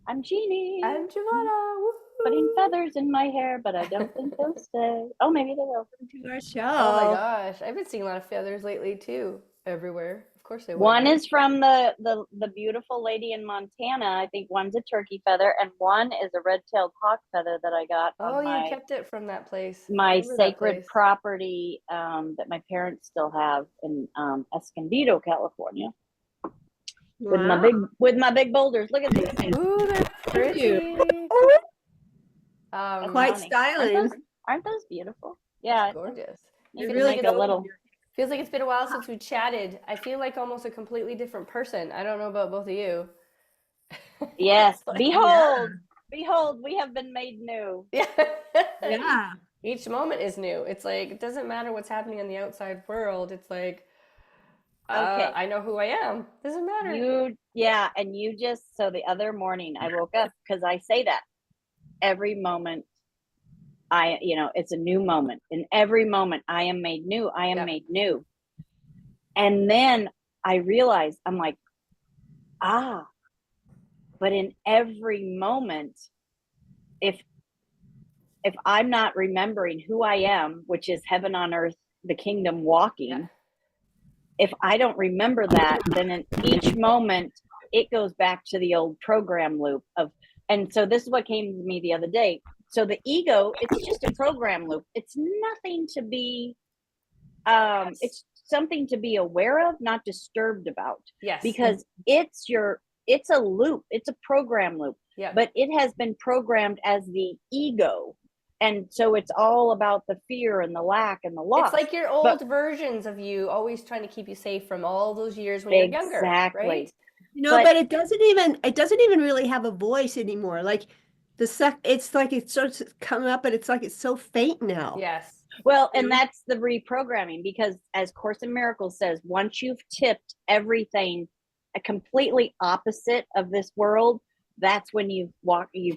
I'm Jeannie, I'm Giovanna. putting Woohoo! feathers in my hair, but I don't think they'll stay. Oh, maybe they will. To our Oh my show. gosh, I've been seeing a lot of feathers lately too, everywhere. Of course they would, One right? is from the beautiful lady in Montana. I think one's a turkey feather, and one is a red-tailed hawk feather that I got Oh, on you kept it from that place. I my remember that sacred place. property that my parents still have in Escondido, California, Wow. with my big boulders. Look at these things. Ooh, they're Thank you. pretty. That's Quite funny. styling. Aren't those beautiful? That's Yeah, gorgeous. They you Feels can like really make it's a go with little. your feels like it's been a while since we chatted. I feel like almost a completely different person. I don't know about both of you. Yes, It's like, Yeah. behold, we have been made new. yeah. Yeah. Each moment is new. It's like it doesn't matter what's happening in the outside world. It's like Okay, I know who I am. Doesn't matter. yeah, and you just, so the other morning I woke up because I say that every moment it's a new moment. In every moment I am made new. I am Yep. made new. And then I realized, I'm like, but in every moment, if I'm not remembering who I am, which is heaven on earth, the kingdom Yeah. walking, if I don't remember that, then in each moment it goes back to the old program loop of, and so this is what came to me the other day. So the ego, it's just a program loop. It's nothing to be it's something to be aware of, not disturbed about, Yes. because it's a loop, it's a program loop, Yep. but it has been programmed as the ego, and so it's all about the fear and the lack and the It's loss. like your But old versions of you always trying to keep you safe from all those years when you're younger, right? exactly. But But it doesn't even really have a voice anymore. Like it's like it starts to come up, but it's like it's so faint now. Yes. well, You and know? that's the reprogramming, because as Course in Miracles says, once you've tipped everything a completely opposite of this world, that's when you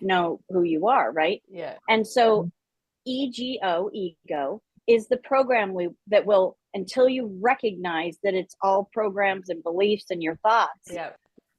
know who you are, right? Yeah. And so ego, is the program loop that will, until you recognize that it's all programs and beliefs and your thoughts, Yeah.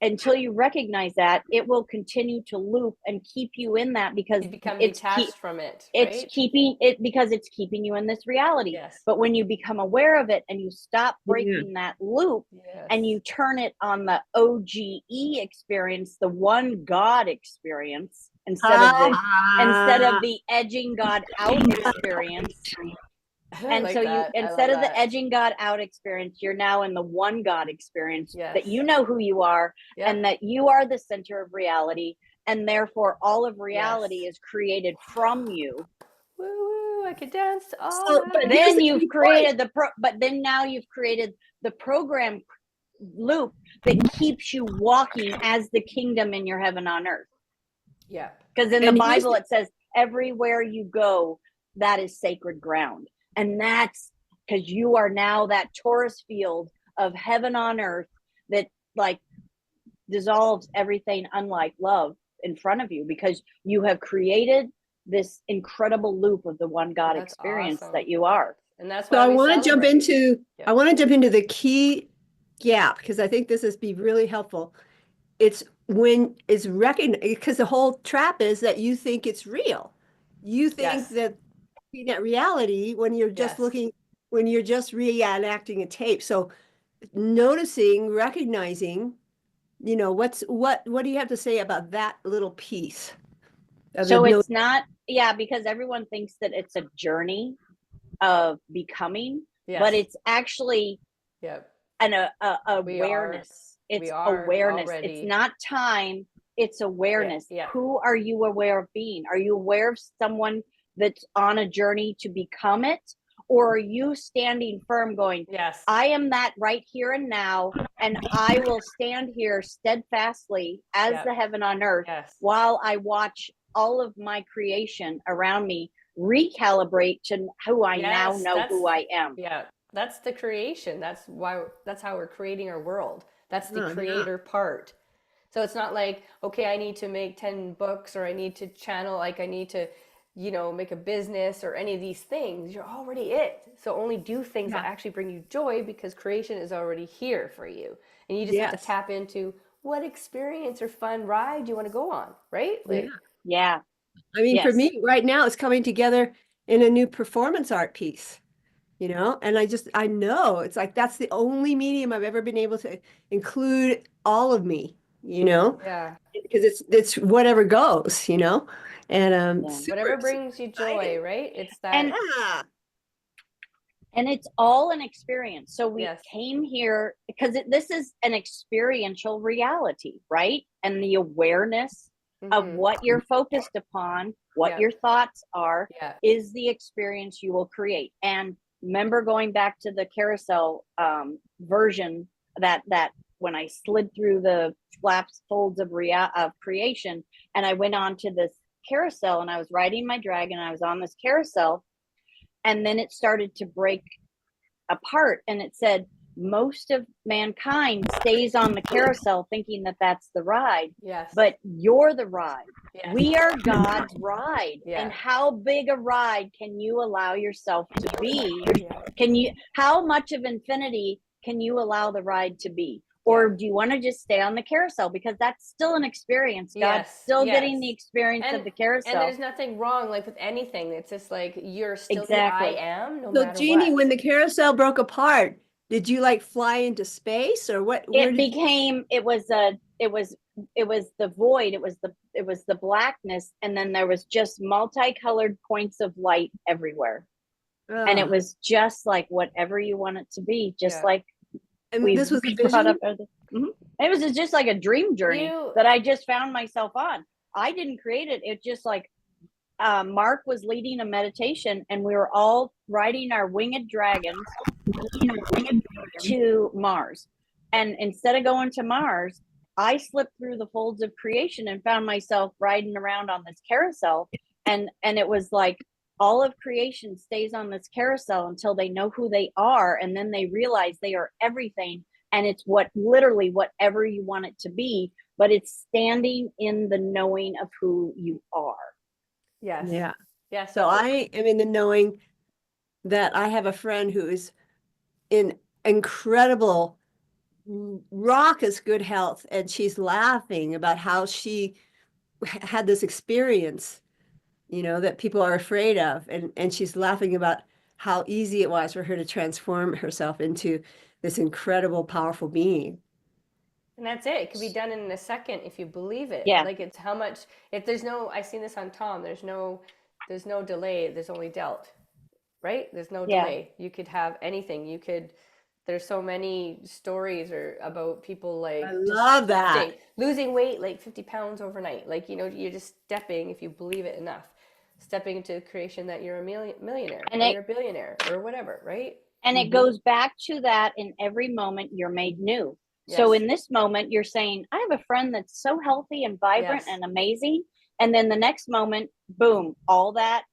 until you recognize that, it will continue to loop and keep you in that, because You become it's keep detached from it, it's right? keeping it, because it's keeping you in this reality. Yes. But when you become aware of it and you stop Yeah. breaking that loop and Yes. you turn it on the OGE experience, the one God experience, instead of Ah. the edging God out experience. I And like so you, that. I love instead of the that. edging God out experience, you're now in the one God experience, that Yes. you know who you are, and Yep. that you are the center of reality, and therefore all of reality Yes. is created from you. Woo woo. I could dance to all So, but that. here's Then the you've key point. created but then now you've created the program loop that keeps you walking as the kingdom in your heaven on earth. Yep. Because in the And here's Bible the it says, everywhere you go, that is sacred ground. And that's because you are now that Taurus field of heaven on earth that, like, dissolves everything unlike love in front of you, because you have created this incredible loop of the one God That's experience awesome. that you are. And that's so why I we want to jump celebrate. into I Yep. want to jump into the key gap because I think this is be really helpful. It's when it's recognized because the whole trap is that you think it's real. You think Yes. that looking at reality Yes. when you're just reenacting a tape. So noticing, recognizing, what do you have to say about that little piece of the So no? it's not, yeah, because everyone thinks that it's a journey of becoming, but Yes. it's actually Yep. an We are. awareness. We It's are awareness. It's already. not time. It's Yeah. awareness. Yeah. Who are you aware of being? Are you aware of someone that's on a journey to become it? Or are you standing firm going, Yes. I am that right here and now, and I will stand here steadfastly as Yep. the heaven on earth Yes. while I watch all of my creation around me recalibrate to who I now Yes. know That's who I am. yeah. That's the creation. That's how we're creating our world. That's the Yeah. creator part. So it's not like, okay, I need to make 10 books or I need to channel, like I need to, make a business or any of these things. You're already it. So only do things that Yeah. actually bring you joy because creation is already here for you. And you just have to Yes. tap into what experience or fun ride you want to go on, right? Yeah. Like, Yeah. I mean, for Yes. me right now, it's coming together in a new performance art piece, and I know it's like that's the only medium I've ever been able to include all of me, yeah, because it's whatever goes, and Yeah. whatever super brings you excited. joy, right? It's And that, Yeah. it's all an experience. So we yes. came here because this is an experiential reality, right? And the awareness of Mm-hmm. what you're focused upon, what Yeah, your thoughts are, yeah, is the experience you will create. And remember going back to the carousel version, that when I slid through the flaps folds of creation, and I went on to this carousel, and I was riding my dragon, I was on this carousel, and then it started to break apart, and it said most of mankind stays on the carousel thinking that that's the ride, yes, but you're the ride. yes, We are God's ride. yeah, And how big a ride can you allow yourself to be? yeah, How much of infinity can you allow the ride to be? yeah. Or do you want to just stay on the carousel? Because that's still an experience. God's Yes, still getting yes. the experience of And the and carousel. there's nothing wrong like with anything. It's just like you're still the I Exactly. am no So matter Jeannie, what. when the carousel broke apart, did you like fly into space or what? Where It did you? became, it was the void, it was the blackness, and then there was just multicolored points of light everywhere, and it Oh, was just like whatever you want it to be, just Yeah. like and we this was a brought vision? up Mhm. It was just like a dream journey You that I just found myself on. I didn't create it. It just like Mark was leading a meditation, and we were all riding our winged dragons to Mars. And instead of going to Mars, I slipped through the folds of creation and found myself riding around on this carousel. And it was like all of creation stays on this carousel until they know who they are, and then they realize they are everything. And it's literally whatever you want it to be, but it's standing in the knowing of who you are. yes. Yeah. Yes. So I am in the knowing that I have a friend who is in incredible, raucous good health, and she's laughing about how she had this experience, that people are afraid of, and she's laughing about how easy it was for her to transform herself into this incredible, powerful being. And that's it. It could be done in a second if you believe it. Yeah. Like it's how much if there's no I seen this on Tom, there's no delay, there's only dealt. Right? There's no Yeah. delay. You could have anything. There's so many stories or about people I like just love that. losing weight like 50 pounds overnight. Like, you're just stepping, if you believe it enough, stepping into the creation that you're a millionaire And or it you're a billionaire or whatever, right? And it Mhm. goes back to that in every moment you're made new. So Yes. in this moment, you're saying, I have a friend that's so healthy and vibrant Yes. and amazing. And then the next moment, boom, all that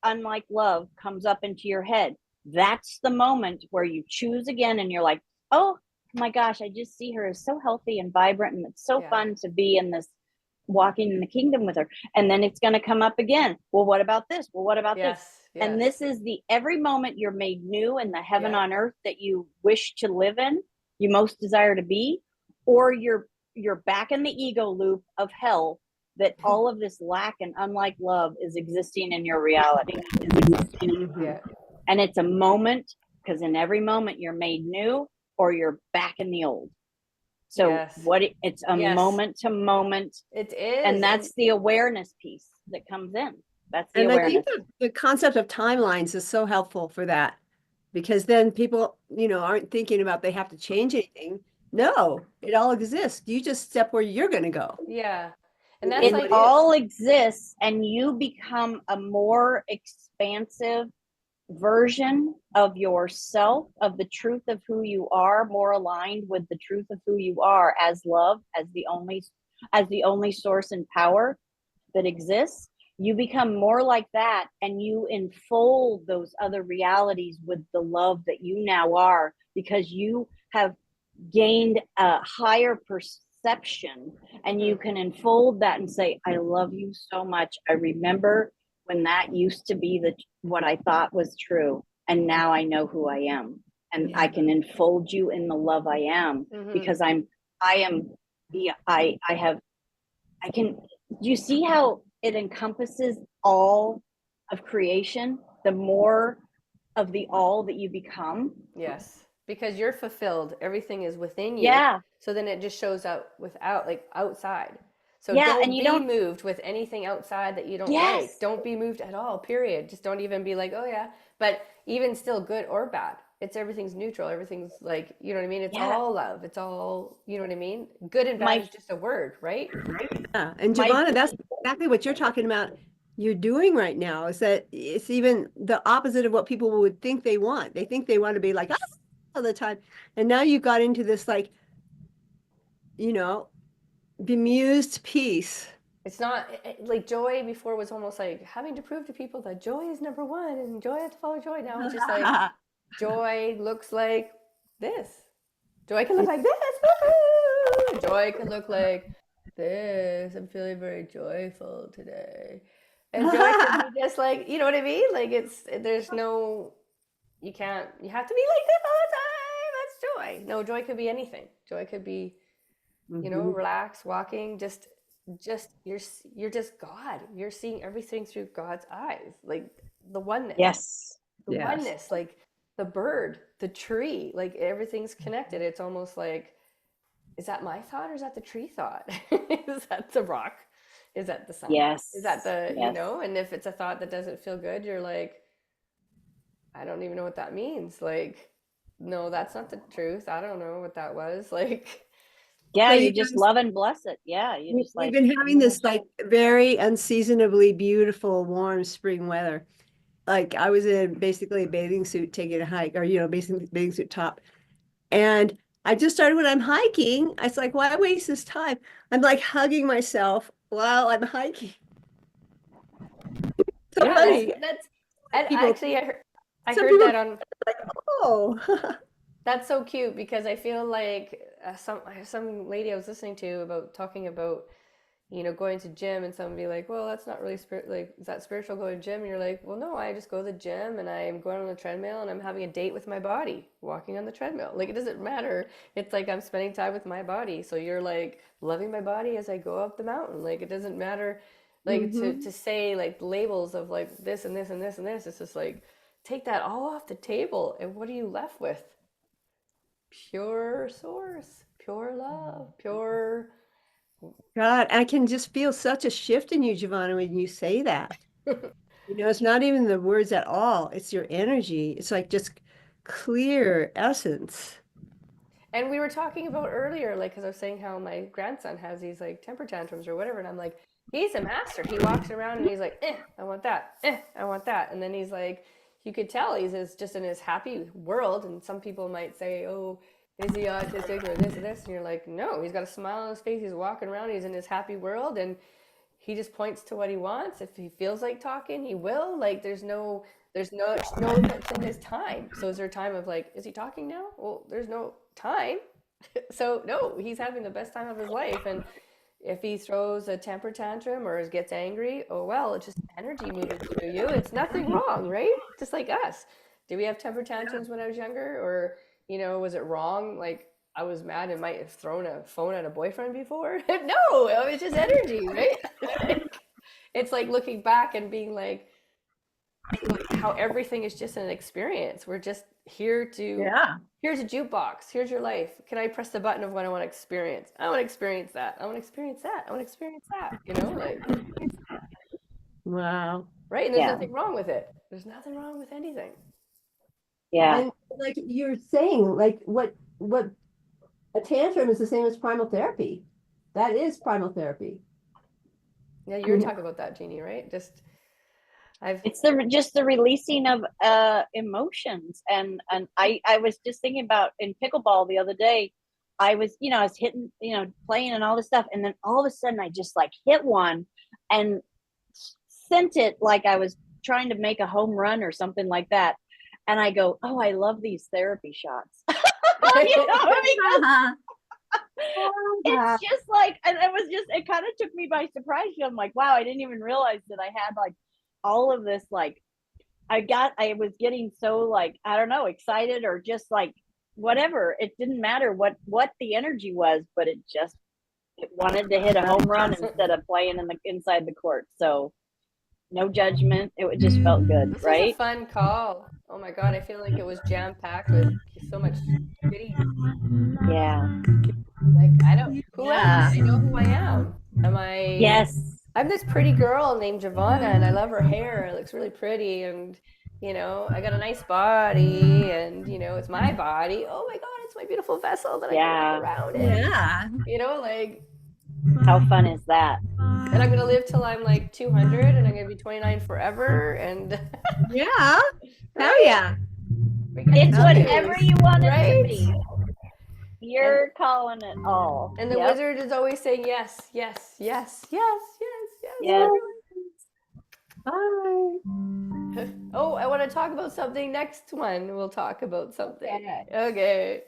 unlike love comes up into your head. That's the moment where you choose again, and you're like, oh my gosh, I just see her as so healthy and vibrant. And it's so Yeah. fun to be in this, walking in the kingdom with her. And then it's going to come up again. Well, what about this? Well, what about this? Yes. And Yes. this is the every moment you're made new in the heaven Yeah. on earth that you wish to live in, you most desire to be, or you're back in the ego loop of hell, that all of this lack and unlike love is existing in your reality. Mhm. Yeah. And it's a moment, because in every moment you're made new or you're back in the old. So Yes. it's a Yes. moment to moment, It is. and that's the awareness piece that comes in. That's the And I awareness. think that the concept of timelines is so helpful for that, because then people, aren't thinking about they have to change anything. No, it all exists. You just step where you're going to go. Yeah. And that's It like all exists, and you become a more expansive version of yourself, of the truth of who you are, more aligned with the truth of who you are as love, as the only source and power that exists. You become more like that, and you enfold those other realities with the love that you now are, because you have gained a higher perception, and you can enfold that and say, I love you so much. I remember when that used to be what I thought was true, and now I know who I am, and I can enfold you in the love I am, Mhm. because I'm I am, yeah, I have, I can, do you see how it encompasses all of creation? The more of the all that you become. Yes, because you're fulfilled. Everything is within you. Yeah. So then it just shows up without, like outside. So Yeah. And don't you be don't, moved with anything outside that you don't like. yes. Don't be moved at all, period. Just don't even be like, oh yeah. But even still, good or bad, it's everything's neutral. Everything's like, you know what I mean? It's Yeah. all love. It's all, you know what I mean? Good and bad My, is just a word, right? Yeah. And my, Giovanna, that's exactly what you're talking about. You're doing right now is that it's even the opposite of what people would think they want. They think they want to be like "Ah," all the time. And now you got into this like, you know, bemused peace. It's not like joy before was almost like having to prove to people that joy is number one and joy has to follow joy. Now it's just like joy looks like this. Joy can look like this. Woo-hoo! Joy can look like this. I'm feeling very joyful today. And joy can be just like, you know what I mean? Like there's no, you can't, you have to be like this all the time. That's joy. No, joy could be anything. Joy could be, Mhm. relax, walking, just you're just God. You're seeing everything through God's eyes, like the oneness, yes. the Yes. oneness, like the bird, the tree, like everything's connected. It's almost like, is that my thought or is that the tree thought? Is that the rock? Is that the sun? Is that Yes. the, Yes. and if it's a thought that doesn't feel good, you're like, I don't even know what that means. Like, no, that's not the truth. I don't know what that was. Like, Yeah. So You you just guys, love and bless it. Yeah. You just we've like, been oh having my this gosh. like very unseasonably beautiful, warm spring weather. Like I was in basically a bathing suit taking a hike, or basically bathing suit top. And I just started when I'm hiking. I was like, why waste this time? I'm like hugging myself while I'm hiking. So yeah, Oh, funny. that's, and People, actually, I some heard people that on. like, oh, That's so cute because I feel like some lady I was listening to about talking about going to gym, and somebody like, well, that's not really spirit, like, is that spiritual, going to gym? And you're like, well, no, I just go to the gym and I'm going on the treadmill and I'm having a date with my body walking on the treadmill. Like, it doesn't matter. It's like I'm spending time with my body. So you're like loving my body as I go up the mountain. Like, it doesn't matter, like, to hmm say like labels of like this and this and this and this. It's just like, take that all off the table, and what are you left with? Pure source, pure love, pure. God, I can just feel such a shift in you, Giovanna, when you say that. It's not even the words at all. It's your energy. It's like just clear essence. And we were talking about earlier, like, because I was saying how my grandson has these like temper tantrums or whatever, and I'm like, he's a master. He walks around and he's like, I want that, I want that, and then he's like, you could tell just in his happy world. And some people might say, oh, is he autistic or this or this? And you're like, no, he's got a smile on his face. He's walking around. He's in his happy world, and he just points to what he wants. If he feels like talking, he will. Like, there's no such thing as time. So is there time of like, is he talking now? Well, there's no time. So no, he's having the best time of his life. And if he throws a temper tantrum or gets angry, oh well, it's just energy moving through you. It's nothing wrong, right? Just like us. Did we have temper tantrums when I was younger? Or, was it wrong? Like, I was mad and might have thrown a phone at a boyfriend before. No, it's just energy, right? It's like looking back and being like, how everything is just an experience. We're just Yeah. here's a jukebox. Here's your life. Can I press the button of what I want to experience? I want to experience that. I want to experience that. I want to experience that. Like, Wow. right? And there's yeah. nothing wrong with it. There's nothing wrong with anything. Yeah. And like you're saying, like what a tantrum is the same as primal therapy. That is primal therapy. Yeah, you were talking about that, Jeannie, right? It's just the releasing of emotions. And I was just thinking about in pickleball the other day. I was hitting, playing and all this stuff, and then all of a sudden I just like hit one and sent it like I was trying to make a home run or something like that. And I go, oh, I love these therapy shots. Because it's just like, and it kind of took me by surprise. I'm like, wow, I didn't even realize that I had like all of this, like I was getting so like, I don't know, excited or just like whatever. It didn't matter what the energy was, but it wanted to hit a home run instead of playing inside the court. So no judgment. It just felt good, This was a right? fun call. Oh my God, I feel like it was jam packed with so much goodies. Yeah. Like, I don't, who am Yeah. I? I know who I am. Am I? Yes. I'm this pretty girl named Giovanna, and I love her hair. It looks really pretty, and I got a nice body, and it's my body. Oh my God, it's my beautiful vessel that I can Yeah. walk around in. Yeah. Like, How fun is that? and I'm gonna live till I'm like 200, and I'm gonna be 29 forever, and Yeah. Hell right? yeah. We get It's to whatever choose, you want it to right? be. You're calling it all. And the Yep. wizard is always saying yes, yes, yes, yes, yes, yes. Yes. Bye. Oh, I want to talk about something next one. We'll talk about something. Okay. Okay.